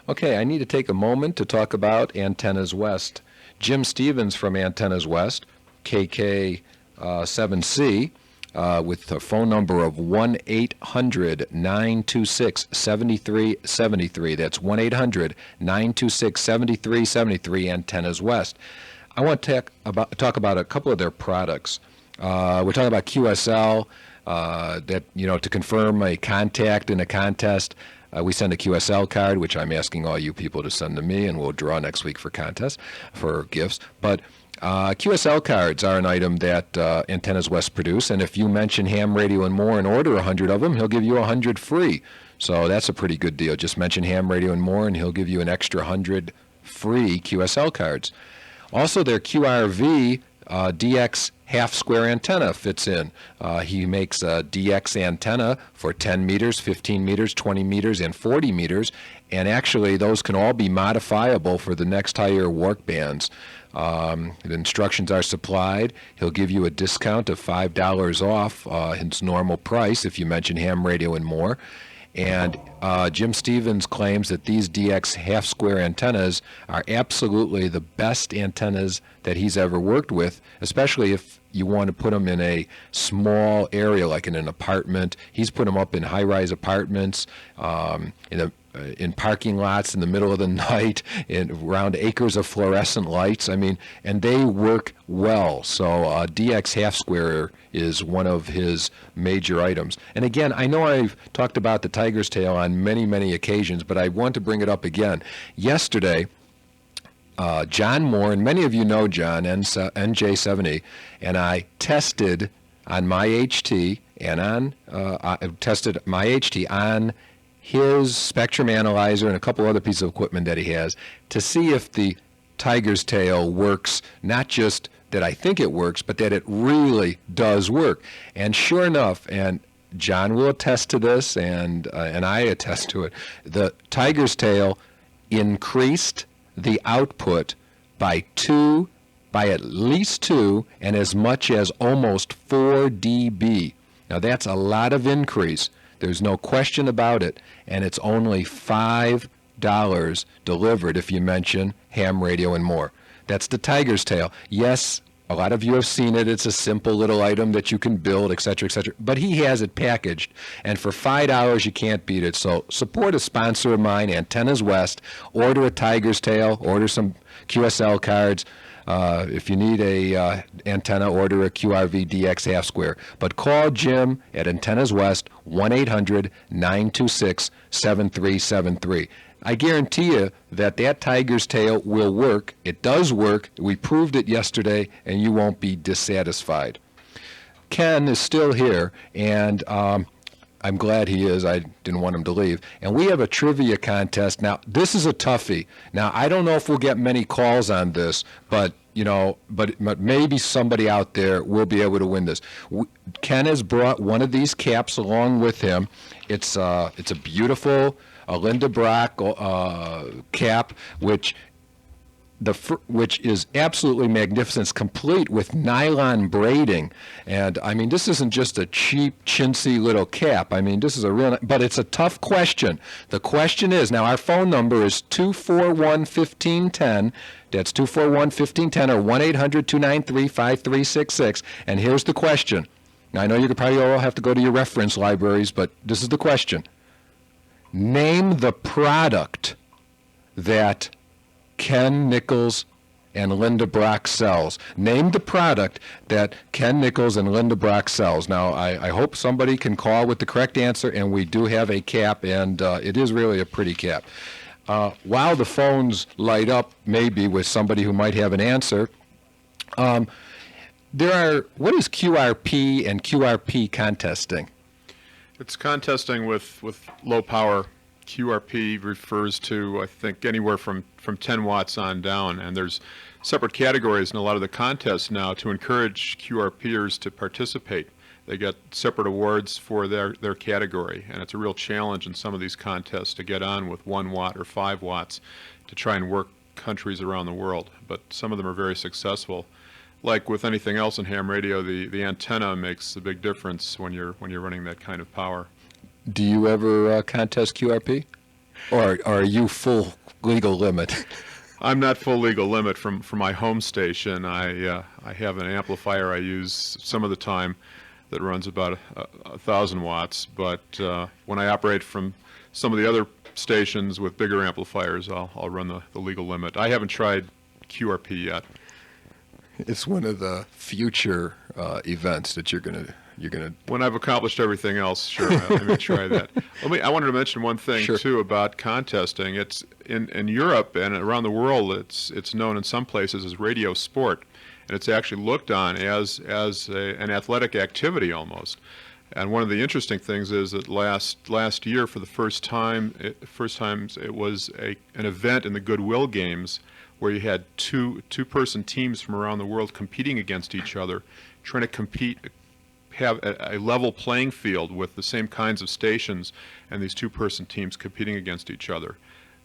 Speaker 1: Okay, I need to take a moment to talk about Antennas West. Jim Stevens from Antennas West, KK7C, with a phone number of 1-800-926-7373. That's 1-800-926-7373, Antennas West. I want to talk about a couple of their products. We're talking about QSL, that, to confirm a contact in a contest. We send a QSL card, which I'm asking all you people to send to me, and we'll draw next week for contests, for gifts. But QSL cards are an item that Antennas West produce, and if you mention ham radio and more and order 100 of them, he'll give you 100 free. So that's a pretty good deal. Just mention ham radio and more, and he'll give you an extra 100 free QSL cards. Also, their QRV DX half-square antenna fits in. He makes a DX antenna for 10 meters, 15 meters, 20 meters, and 40 meters, and actually those can all be modifiable for the next higher work bands. The instructions are supplied. He'll give you a discount of $5 off his normal price if you mention ham radio and more. And Jim Stevens claims that these DX half-square antennas are absolutely the best antennas that he's ever worked with, especially if you want to put them in a small area like in an apartment. He's put them up in high-rise apartments, in parking lots in the middle of the night, around acres of fluorescent lights. I mean, and they work well. So DX half square is one of his major items. And again, I know I've talked about the tiger's tail on many, many occasions, but I want to bring it up again. Yesterday, John Moore, and many of you know John, NJ70, and I tested on my HT and I tested my HT on his spectrum analyzer and a couple other pieces of equipment that he has to see if the tiger's tail works, not just that I think it works, but that it really does work. And sure enough, and John will attest to this, and I attest to it, the tiger's tail increased the output by at least 2, and as much as almost 4 dB. Now that's a lot of increase. There's no question about it, and it's only $5 delivered if you mention ham radio and more. That's the tiger's tail. Yes, a lot of you have seen it. It's a simple little item that you can build, etc., etc. But he has it packaged, and for $5 you can't beat it. So support a sponsor of mine, Antennas West. Order a tiger's tail. Order some QSL cards. If you need a antenna, order a QRV DX half square. But call Jim at Antennas West, 1-800-926-7373. I guarantee you that tiger's tail will work. It does work. We proved it yesterday, and you won't be dissatisfied. Ken is still here, and I'm glad he is. I didn't want him to leave. And we have a trivia contest. Now, this is a toughie. Now, I don't know if we'll get many calls on this, but maybe somebody out there will be able to win this. Ken has brought one of these caps along with him. It's a beautiful Linda Brock cap, which is absolutely magnificent. It's complete with nylon braiding. And I mean, this isn't just a cheap, chintzy little cap. I mean, this is a real, but it's a tough question. The question is, now our phone number is 241-1510. That's 241-1510 or 1-800-293-5366. And here's the question. Now, I know you could probably all have to go to your reference libraries, but this is the question. Name the product that Ken Nichols and Linda Brock sells. Name the product that Ken Nichols and Linda Brock sells. Now, I hope somebody can call with the correct answer, and we do have a cap, and it is really a pretty cap. While the phones light up, maybe with somebody who might have an answer, what is QRP and QRP contesting?
Speaker 2: It's contesting with low power. QRP refers to, I think, anywhere from 10 watts on down, and there's separate categories in a lot of the contests now to encourage QRPers to participate. They get separate awards for their category, and it's a real challenge in some of these contests to get on with 1 watt or 5 watts to try and work countries around the world, but some of them are very successful. Like with anything else in ham radio, the antenna makes a big difference when you're running that kind of power.
Speaker 1: Do you ever contest QRP? Or are you full legal limit?
Speaker 2: I'm not full legal limit from my home station. I have an amplifier I use some of the time that runs about 1,000 watts, but when I operate from some of the other stations with bigger amplifiers, I'll run the legal limit. I haven't tried QRP yet.
Speaker 1: It's one of the future events that you're gonna.
Speaker 2: When I've accomplished everything else, sure, I may try that. I wanted to mention one thing too about contesting. It's in Europe and around the world. It's known in some places as radio sport, and it's actually looked on as an athletic activity almost. And one of the interesting things is that last year, for the first time it was an event in the Goodwill Games where you had two-person teams from around the world competing against each other, trying to have a level playing field with the same kinds of stations, and these two-person teams competing against each other.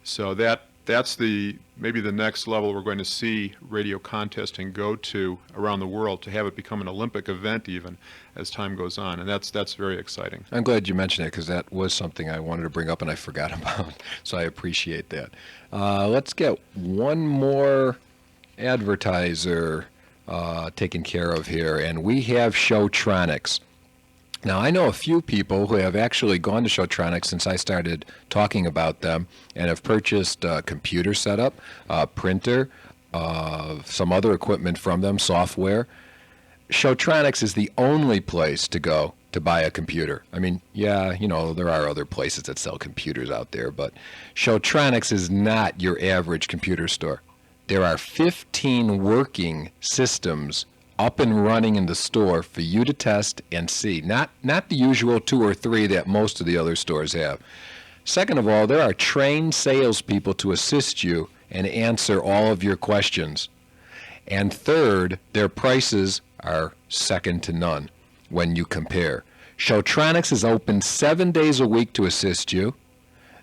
Speaker 2: So that's maybe the next level we're going to see radio contesting go to around the world, to have it become an Olympic event even as time goes on, and that's very exciting.
Speaker 1: I'm glad you mentioned it, because that was something I wanted to bring up and I forgot about, so I appreciate that. Let's get one more advertiser taken care of here, and we have Showtronics. Now, I know a few people who have actually gone to Showtronics since I started talking about them and have purchased a computer setup, printer, some other equipment from them, software. Showtronics is the only place to go to buy a computer. I mean, yeah, you know, there are other places that sell computers out there, but Showtronics is not your average computer store. There are 15 working systems up and running in the store for you to test and see. Not the usual 2 or 3 that most of the other stores have. Second of all, there are trained salespeople to assist you and answer all of your questions. And third, their prices are second to none when you compare. Showtronics is open 7 days a week to assist you.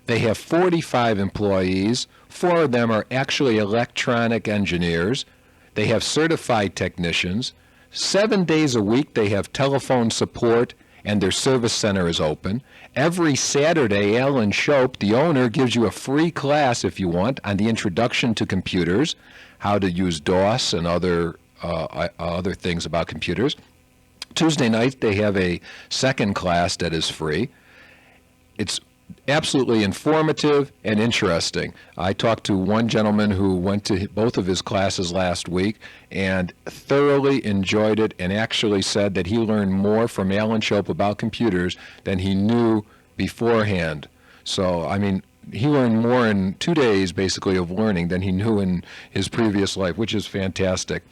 Speaker 1: They have 45 employees. 4 of them are actually electronic engineers. They have certified technicians. 7 days a week they have telephone support, and their service center is open. Every Saturday, Alan Shope, the owner, gives you a free class, if you want, on the introduction to computers, how to use DOS and other things about computers. Tuesday night they have a second class that is free. It's absolutely informative and interesting. I talked to one gentleman who went to both of his classes last week and thoroughly enjoyed it, and actually said that he learned more from Alan Shope about computers than he knew beforehand. So, I mean, he learned more in 2 days, basically, of learning than he knew in his previous life, which is fantastic.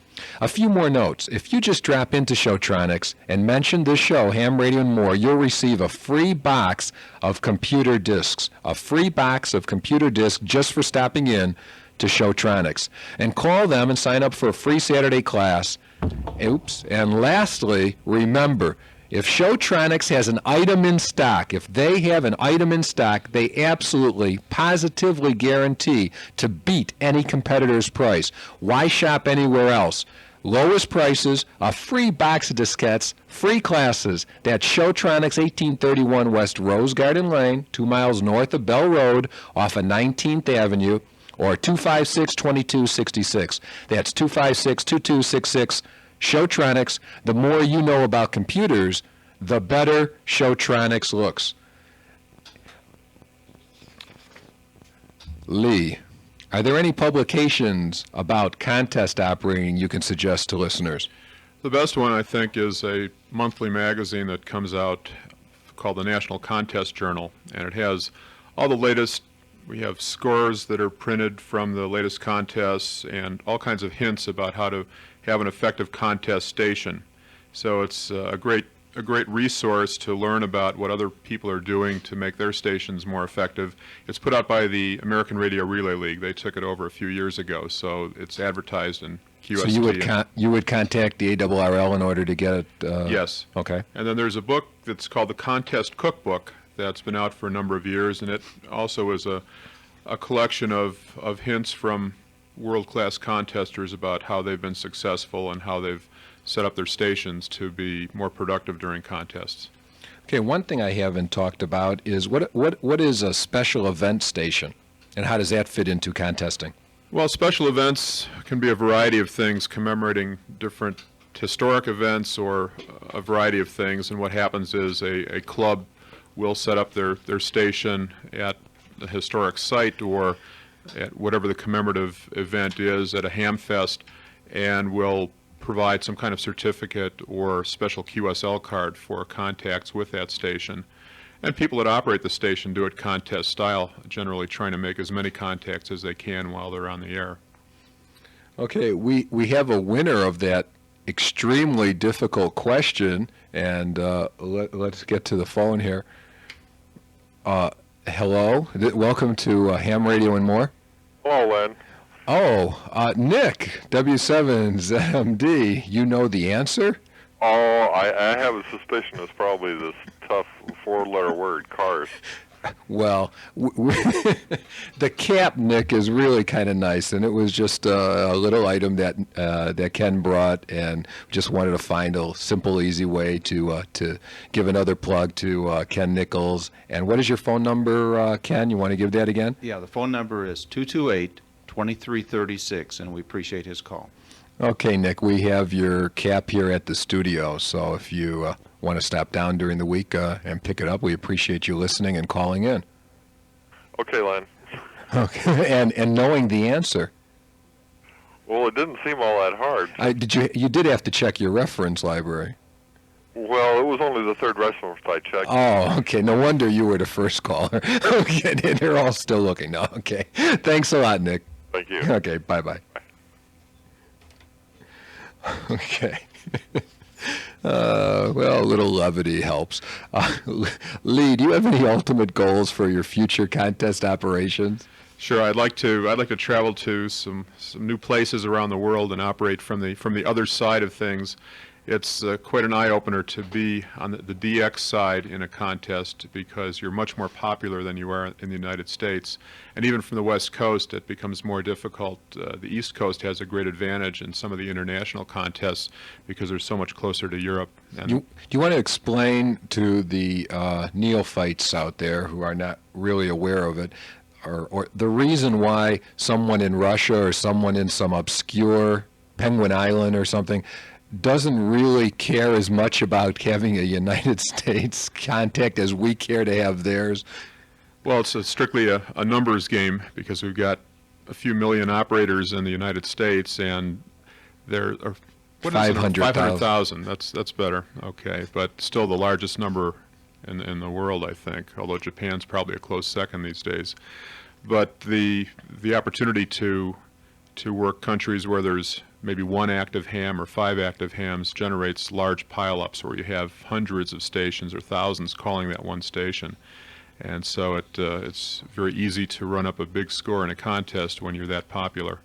Speaker 1: A few more notes. If you just drop into Showtronics and mention this show, Ham Radio and More, you'll receive a free box of computer discs. A free box of computer discs just for stopping in to Showtronics. And call them and sign up for a free Saturday class. Oops. And lastly, remember, if Showtronics has an item in stock, if they have an item in stock, they absolutely, positively guarantee to beat any competitor's price. Why shop anywhere else? Lowest prices, a free box of diskettes, free classes. That's Showtronics, 1831 West Rose Garden Lane, 2 miles north of Bell Road, off of 19th Avenue, or 256-2266. That's 256-2266. Showtronics. The more you know about computers, the better Showtronics looks. Lee, are there any publications about contest operating you can suggest to listeners?
Speaker 2: The best one, I think, is a monthly magazine that comes out called the National Contest Journal, and it has all the latest. We have scores that are printed from the latest contests and all kinds of hints about how to have an effective contest station. So it's a great resource to learn about what other people are doing to make their stations more effective. It's put out by the American Radio Relay League. They took it over a few years ago, so it's advertised in QST.
Speaker 1: So you would contact the ARRL in order to get it?
Speaker 2: Yes.
Speaker 1: Okay.
Speaker 2: And then there's a book that's called the Contest Cookbook that's been out for a number of years, and it also is a collection of hints from world-class contesters about how they've been successful and how they've set up their stations to be more productive during contests.
Speaker 1: Okay, one thing I haven't talked about is what is a special event station, and how does that fit into contesting?
Speaker 2: Well, special events can be a variety of things, commemorating different historic events or a variety of things, and what happens is a club will set up their station at a historic site or at whatever the commemorative event is at a ham fest, and will provide some kind of certificate or special QSL card for contacts with that station. And people that operate the station do it contest style, generally trying to make as many contacts as they can while they're on the air.
Speaker 1: Okay, we have a winner of that extremely difficult question, and let's get to the phone here. Hello, welcome to Ham Radio and More.
Speaker 4: Hello, Len.
Speaker 1: Oh, Nick, W7MD, you know the answer?
Speaker 4: Oh, I have a suspicion it's probably this tough four-letter word, cars.
Speaker 1: Well, the cap, Nick, is really kind of nice, and it was just a little item that Ken brought, and just wanted to find a simple, easy way to give another plug to Ken Nichols. And what is your phone number, Ken? You want to give that again?
Speaker 5: Yeah, the phone number is 228-2336, and we appreciate his call.
Speaker 1: Okay, Nick, we have your cap here at the studio, so if you want to stop down during the week and pick it up, we appreciate you listening and calling in.
Speaker 4: Okay, Len.
Speaker 1: Okay, and knowing the answer.
Speaker 4: Well, it didn't seem all that hard.
Speaker 1: You did have to check your reference library.
Speaker 4: Well, it was only the third reference I checked.
Speaker 1: Oh, okay. No wonder you were the first caller. Okay, they're all still looking now. Okay. Thanks a lot, Nick.
Speaker 4: Thank you.
Speaker 1: Okay, bye-bye. Okay. Well, a little levity helps. Lee, do you have any ultimate goals for your future contest operations?
Speaker 2: Sure, I'd like to travel to some new places around the world and operate from the other side of things. It's quite an eye-opener to be on the DX side in a contest, because you're much more popular than you are in the United States. And even from the West Coast, it becomes more difficult. The East Coast has a great advantage in some of the international contests because they're so much closer to Europe. And
Speaker 1: Do you want to explain to the neophytes out there who are not really aware of it, or the reason why someone in Russia or someone in some obscure Penguin Island or something doesn't really care as much about having a United States contact as we care to have theirs?
Speaker 2: Well, it's strictly a numbers game, because we've got a few million operators in the United States, and there are 500,000. That's better. Okay, but still the largest number in the world, I think. Although Japan's probably a close second these days. But the opportunity to work countries where there's maybe one active ham or 5 active hams generates large pileups where you have hundreds of stations or thousands calling that one station. And so it's very easy to run up a big score in a contest when you're that popular.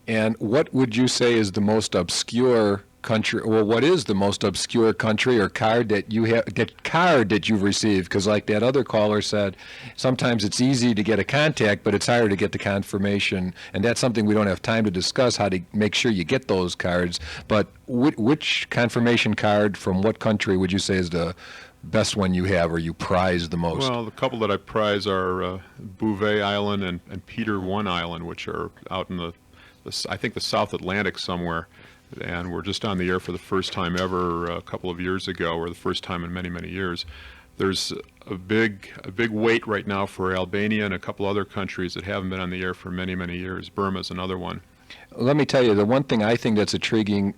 Speaker 1: And what would you say is the most obscure country, or what is the most obscure country or card that you have, that you've received? Because like that other caller said, sometimes it's easy to get a contact, but it's harder to get the confirmation. And that's something we don't have time to discuss, how to make sure you get those cards. But which confirmation card from what country would you say is the best one you have, or you prize the most?
Speaker 2: Well, the couple that I prize are Bouvet Island and Peter One Island, which are out in I think the South Atlantic somewhere. And we're just on the air for the first time ever a couple of years ago, or the first time in many, many years. There's a big wait right now for Albania and a couple other countries that haven't been on the air for many, many years. Burma's another one.
Speaker 1: Let me tell you, the one thing I think that's intriguing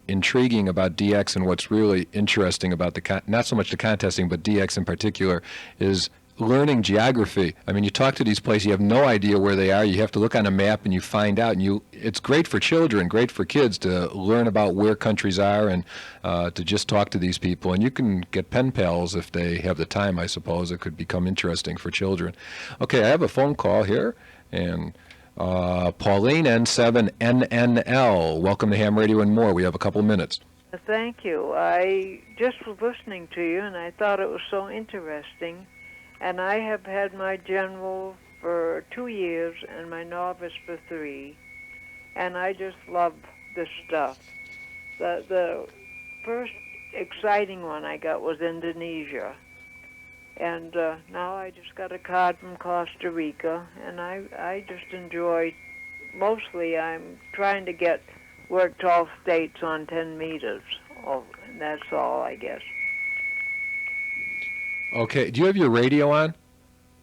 Speaker 1: about DX, and what's really interesting about not so much the contesting, but DX in particular, is learning geography. I mean, you talk to these places, you have no idea where they are. You have to look on a map and you find out. And it's great for children, great for kids to learn about where countries are, and to just talk to these people. And you can get pen pals if they have the time, I suppose. It could become interesting for children. Okay, I have a phone call here, and Pauline N7NNL. Welcome to Ham Radio and More. We have a couple minutes.
Speaker 6: Thank you. I just was listening to you, and I thought it was so interesting. And I have had my general for 2 years and my novice for 3. And I just love this stuff. The first exciting one I got was Indonesia. And now I just got a card from Costa Rica. And I just enjoy, mostly I'm trying to get worked all states on 10 meters. Oh, and that's all, I guess.
Speaker 1: Okay, do you have your radio on?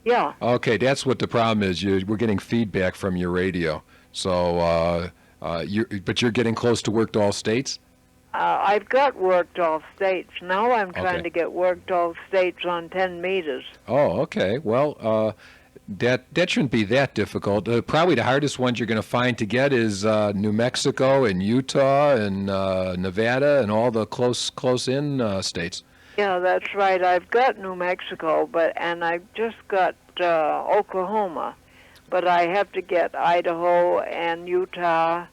Speaker 6: Yeah.
Speaker 1: Okay, that's what the problem is. We're getting feedback from your radio. So, but you're getting close to worked all states?
Speaker 6: I've got worked all states. Now I'm trying
Speaker 1: Okay.
Speaker 6: to get worked all states on 10 meters.
Speaker 1: Oh, okay. Well, That shouldn't be that difficult. Probably the hardest ones you're going to find to get is New Mexico and Utah and Nevada and all the close-in states.
Speaker 6: Yeah, that's right. I've got New Mexico, and I've just got Oklahoma, but I have to get Idaho and Utah,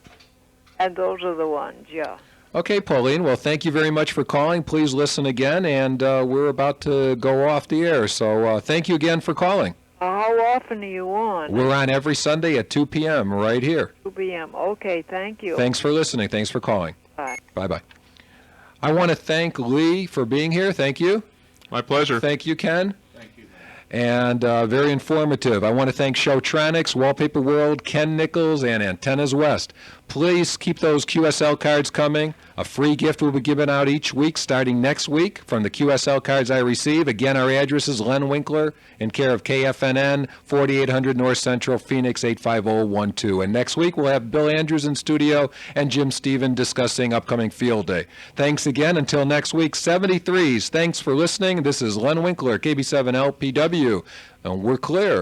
Speaker 6: and those are the ones, yeah.
Speaker 1: Okay, Pauline. Well, thank you very much for calling. Please listen again, and we're about to go off the air. So thank you again for calling.
Speaker 6: How often are you on?
Speaker 1: We're on every Sunday at 2 p.m. right here.
Speaker 6: 2 p.m. Okay, thank you.
Speaker 1: Thanks for listening. Thanks for calling.
Speaker 6: Bye.
Speaker 1: Bye-bye. I want to thank Lee for being here. Thank you.
Speaker 2: My pleasure.
Speaker 1: Thank you, Ken. And very informative. I want to thank Showtronics, Wallpaper World, Ken Nichols, and Antennas West. Please keep those QSL cards coming. A free gift will be given out each week starting next week from the QSL cards I receive. Again, our address is Len Winkler in care of KFNN, 4800 North Central, Phoenix 85012. And next week we'll have Bill Andrews in studio and Jim Stephen discussing upcoming field day. Thanks again. Until next week, 73s. Thanks for listening. This is Len Winkler, KB7LPW. And we're clear.